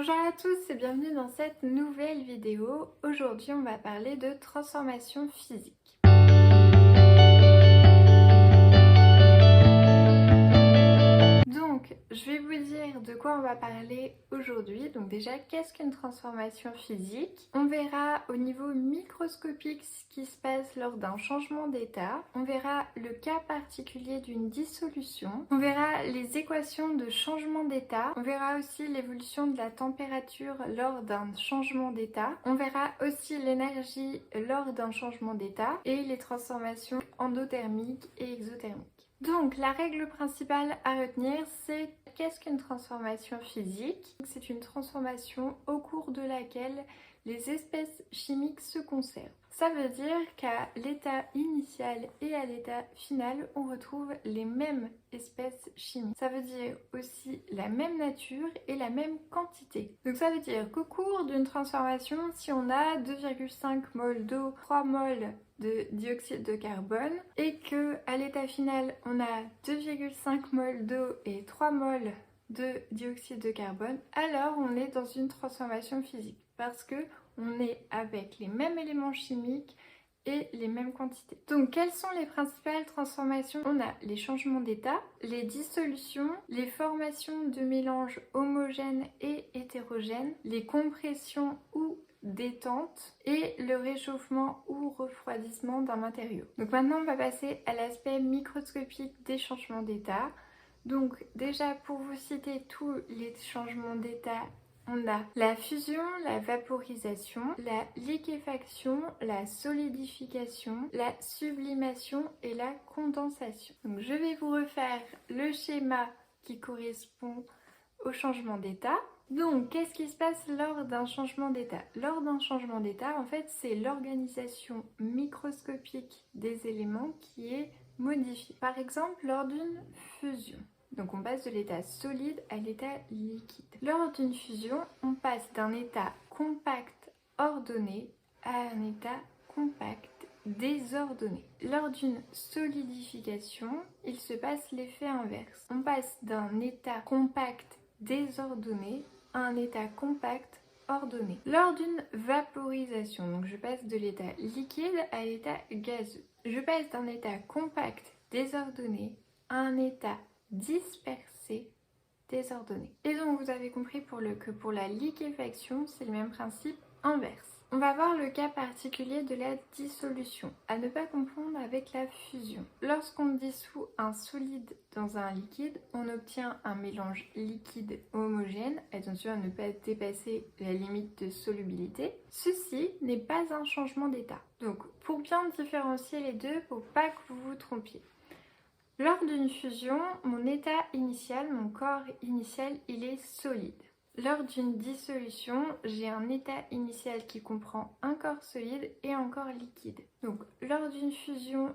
Bonjour à tous et bienvenue dans cette nouvelle vidéo. Aujourd'hui on va parler de transformation physique. Donc je vais vous dire de quoi on va parler aujourd'hui. Donc déjà, qu'est-ce qu'une transformation physique? On verra au niveau microscopique ce qui se passe lors d'un changement d'état. On verra le cas particulier d'une dissolution. On verra les équations de changement d'état. On verra aussi l'évolution de la température lors d'un changement d'état. On verra aussi l'énergie lors d'un changement d'état et les transformations endothermiques et exothermiques. Donc la règle principale à retenir, c'est qu'est-ce qu'une transformation physique? C'est une transformation au cours de laquelle les espèces chimiques se conservent. Ça veut dire qu'à l'état initial et à l'état final, on retrouve les mêmes espèces chimiques. Ça veut dire aussi la même nature et la même quantité. Donc ça veut dire qu'au cours d'une transformation, si on a 2,5 mol d'eau, 3 mol de dioxyde de carbone et que à l'état final on a 2,5 mol d'eau et 3 mol de dioxyde de carbone, alors on est dans une transformation physique parce que on est avec les mêmes éléments chimiques et les mêmes quantités. Donc quelles sont les principales transformations? On a les changements d'état, les dissolutions, les formations de mélanges homogènes et hétérogènes, les compressions ou détente et le réchauffement ou refroidissement d'un matériau. Donc maintenant on va passer à l'aspect microscopique des changements d'état. Donc déjà, pour vous citer tous les changements d'état, on a la fusion, la vaporisation, la liquéfaction, la solidification, la sublimation et la condensation. Donc je vais vous refaire le schéma qui correspond au changement d'état. Donc, qu'est-ce qui se passe lors d'un changement d'état? Lors d'un changement d'état, en fait, c'est l'organisation microscopique des éléments qui est modifiée. Par exemple, lors d'une fusion. Donc, on passe de l'état solide à l'état liquide. Lors d'une fusion, on passe d'un état compact ordonné à un état compact désordonné. Lors d'une solidification, il se passe l'effet inverse. On passe d'un état compact désordonné à un état compact ordonné. Lors d'une vaporisation, donc je passe de l'état liquide à l'état gazeux. Je passe d'un état compact désordonné à un état dispersé désordonné. Et donc vous avez compris que pour la liquéfaction, c'est le même principe inverse. On va voir le cas particulier de la dissolution, à ne pas confondre avec la fusion. Lorsqu'on dissout un solide dans un liquide, on obtient un mélange liquide homogène, attention à ne pas dépasser la limite de solubilité. Ceci n'est pas un changement d'état. Donc pour bien différencier les deux, pour pas que vous vous trompiez. Lors d'une fusion, mon état initial, mon corps initial, il est solide. Lors d'une dissolution, j'ai un état initial qui comprend un corps solide et un corps liquide. Donc, lors d'une fusion,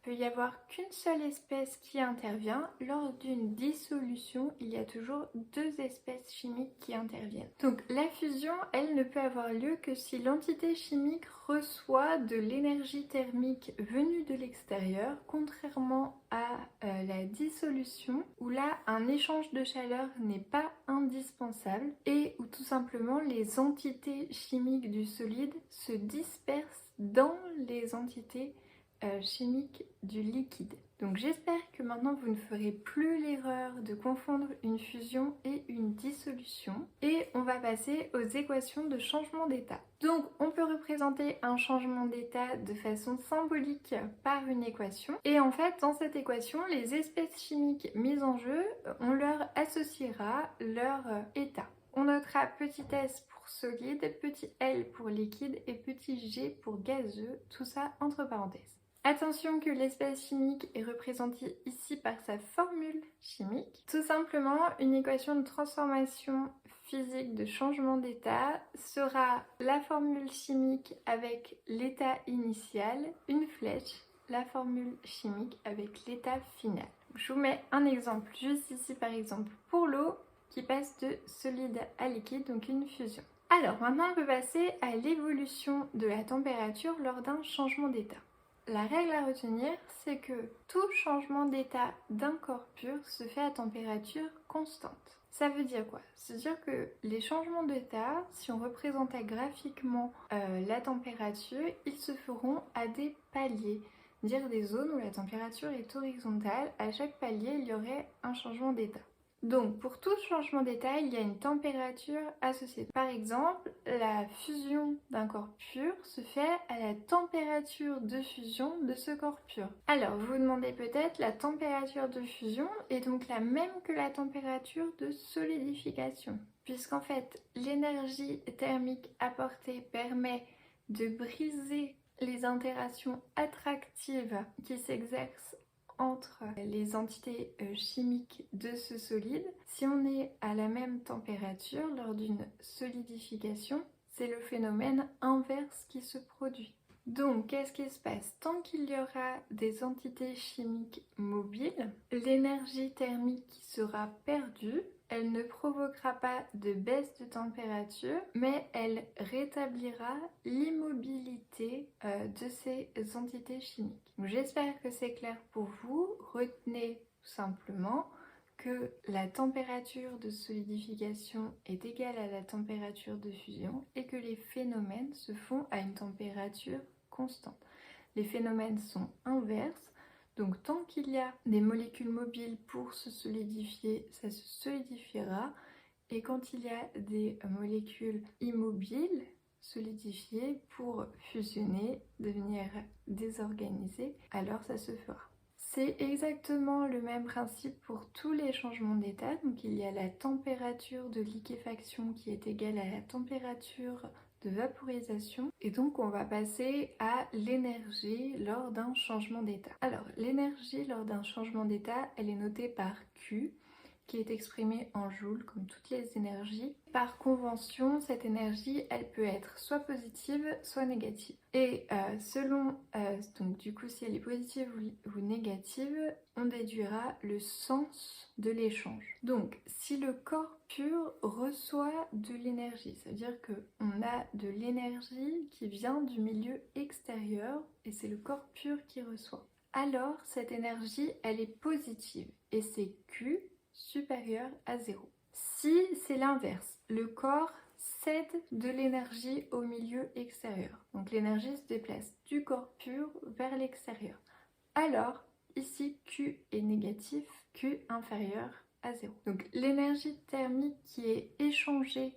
peut y avoir qu'une seule espèce qui intervient. Lors d'une dissolution, il y a toujours deux espèces chimiques qui interviennent. Donc, la fusion, elle ne peut avoir lieu que si l'entité chimique reçoit de l'énergie thermique venue de l'extérieur, contrairement à la dissolution, où là, un échange de chaleur n'est pas indispensable et où tout simplement les entités chimiques du solide se dispersent dans les entités chimiques du liquide. Donc j'espère que maintenant vous ne ferez plus l'erreur de confondre une fusion et une dissolution. Et on va passer aux équations de changement d'état. Donc on peut représenter un changement d'état de façon symbolique par une équation. Et en fait, dans cette équation, les espèces chimiques mises en jeu, on leur associera leur état. On notera petit s pour solide, petit l pour liquide et petit g pour gazeux, tout ça entre parenthèses. Attention que l'espèce chimique est représentée ici par sa formule chimique. Tout simplement, une équation de transformation physique de changement d'état sera la formule chimique avec l'état initial, une flèche, la formule chimique avec l'état final. Je vous mets un exemple juste ici par exemple pour l'eau qui passe de solide à liquide, donc une fusion. Alors maintenant on peut passer à l'évolution de la température lors d'un changement d'état. la règle à retenir, c'est que tout changement d'état d'un corps pur se fait à température constante. Ça veut dire quoi? C'est-à-dire que les changements d'état, si on représentait graphiquement la température, ils se feront à des paliers, c'est-à-dire des zones où la température est horizontale. À chaque palier, il y aurait un changement d'état. Donc, pour tout changement d'état, il y a une température associée. Par exemple, la fusion d'un corps pur se fait à la température de fusion de ce corps pur. Alors, vous vous demandez peut-être, la température de fusion est donc la même que la température de solidification, puisqu'en fait, l'énergie thermique apportée permet de briser les interactions attractives qui s'exercent entre les entités chimiques de ce solide. Si on est à la même température lors d'une solidification, c'est le phénomène inverse qui se produit. Donc, qu'est-ce qui se passe? Tant qu'il y aura des entités chimiques mobiles, l'énergie thermique sera perdue. Elle ne provoquera pas de baisse de température, mais elle rétablira l'immobilité de ces entités chimiques. J'espère que c'est clair pour vous. Retenez tout simplement que la température de solidification est égale à la température de fusion et que les phénomènes se font à une température constante. Les phénomènes sont inverses. Donc tant qu'il y a des molécules mobiles pour se solidifier, ça se solidifiera. Et quand il y a des molécules immobiles, solidifiées pour fusionner, devenir désorganisées, alors ça se fera. C'est exactement le même principe pour tous les changements d'état. Donc il y a la température de liquéfaction qui est égale à la température de vaporisation, et donc on va passer à l'énergie lors d'un changement d'état. Alors l'énergie lors d'un changement d'état, elle est notée par Q, qui est exprimée en joules comme toutes les énergies. Par convention, cette énergie, elle peut être soit positive, soit négative. Et donc du coup, si elle est positive ou négative, on déduira le sens de l'échange. Donc, si le corps pur reçoit de l'énergie, ça veut dire qu'on a de l'énergie qui vient du milieu extérieur et c'est le corps pur qui reçoit. Alors, cette énergie, elle est positive et c'est Q supérieur à 0. Si c'est l'inverse, le corps cède de l'énergie au milieu extérieur. Donc l'énergie se déplace du corps pur vers l'extérieur. Alors, ici, Q est négatif, Q inférieur à 0. Donc l'énergie thermique qui est échangée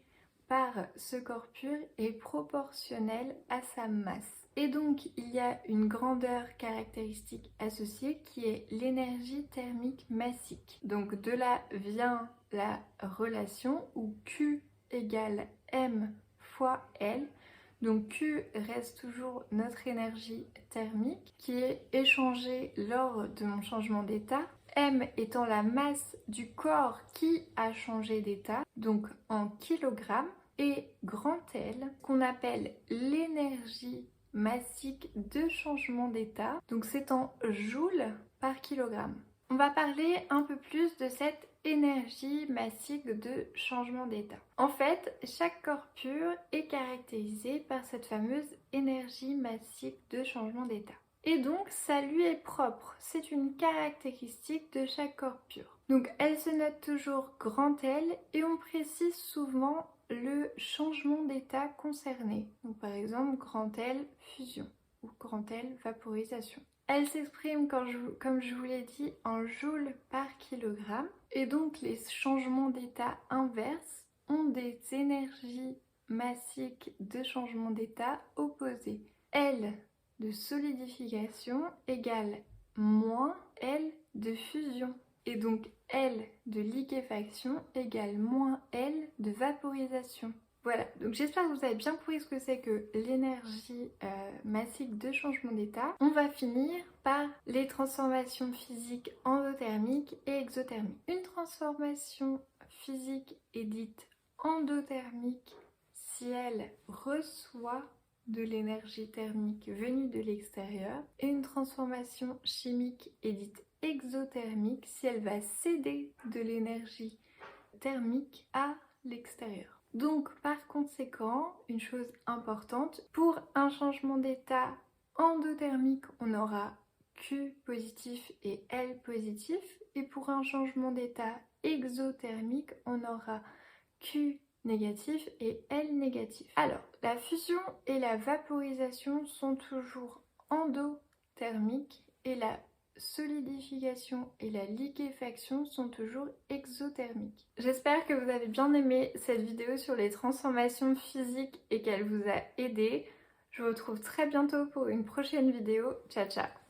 par ce corps pur est proportionnelle à sa masse. Et donc, il y a une grandeur caractéristique associée qui est l'énergie thermique massique. Donc, de là vient la relation où Q égale M fois L. Donc, Q reste toujours notre énergie thermique qui est échangée lors de mon changement d'état. M étant la masse du corps qui a changé d'état, donc en kilogrammes, et grand L qu'on appelle l'énergie massique de changement d'état, donc c'est en joules par kilogramme. On va parler un peu plus de cette énergie massique de changement d'état. En fait, chaque corps pur est caractérisé par cette fameuse énergie massique de changement d'état. Et donc, ça lui est propre. C'est une caractéristique de chaque corps pur. Donc, elle se note toujours grand L et on précise souvent le changement d'état concerné. Donc, par exemple, grand L fusion ou grand L vaporisation. Elle s'exprime, comme je vous l'ai dit, en joules par kilogramme. Et donc, les changements d'état inverses ont des énergies massiques de changement d'état opposées. L de solidification égale moins L de fusion. Et donc L de liquéfaction égale moins L de vaporisation. Voilà, donc j'espère que vous avez bien compris ce que c'est que l'énergie massique de changement d'état. On va finir par les transformations physiques endothermiques et exothermiques. Une transformation physique est dite endothermique si elle reçoit de l'énergie thermique venue de l'extérieur, et une transformation chimique est dite exothermique si elle va céder de l'énergie thermique à l'extérieur. Donc par conséquent, une chose importante, pour un changement d'état endothermique, on aura Q positif et L positif. Et pour un changement d'état exothermique, on aura Q négatif et L négatif. Alors, la fusion et la vaporisation sont toujours endothermiques et la solidification et la liquéfaction sont toujours exothermiques. J'espère que vous avez bien aimé cette vidéo sur les transformations physiques et qu'elle vous a aidé. Je vous retrouve très bientôt pour une prochaine vidéo. Ciao ciao!